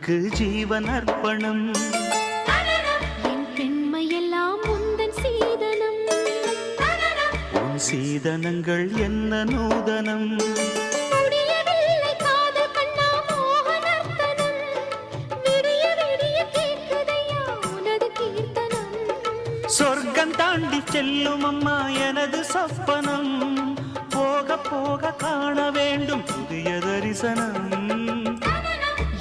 கண்ணனுக்கு ஜீவன் அர்ப்பணம். என் பெண்மையெல்லாம் உந்தன் சீதனம். உன் சீதனங்கள் என்ன நூதனம். முடியவில்லை காதல் கண்ணா மோகனர்த்தனம். விடிய விடிய கேட்குதையா உனது கீர்த்தனம். சொர்க்கம் தாண்டி செல்லும் அம்மா எனது சொப்பனம். போக போக காண வேண்டும் புதிய தரிசனம்.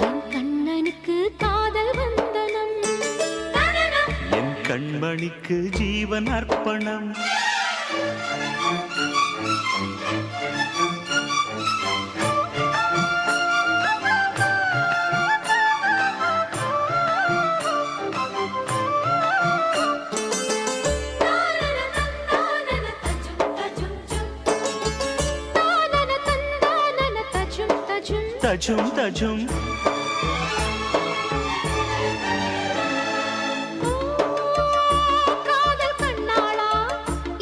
என் கண்ணனுக்கு காதல் வந்தனம். என் கண்மணிக்கு ஜீவன் அர்ப்பணம். தஜும் தஜும் காதல் கண்ணாளா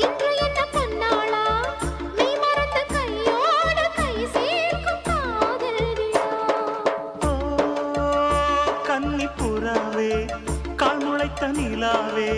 இன்று என்ன பொன்னாளா மெய் மறந்த கையோடு கை சேர்க்கும் காதலியா. கன்னி புறாவே கால் முளைத்த நிலாவே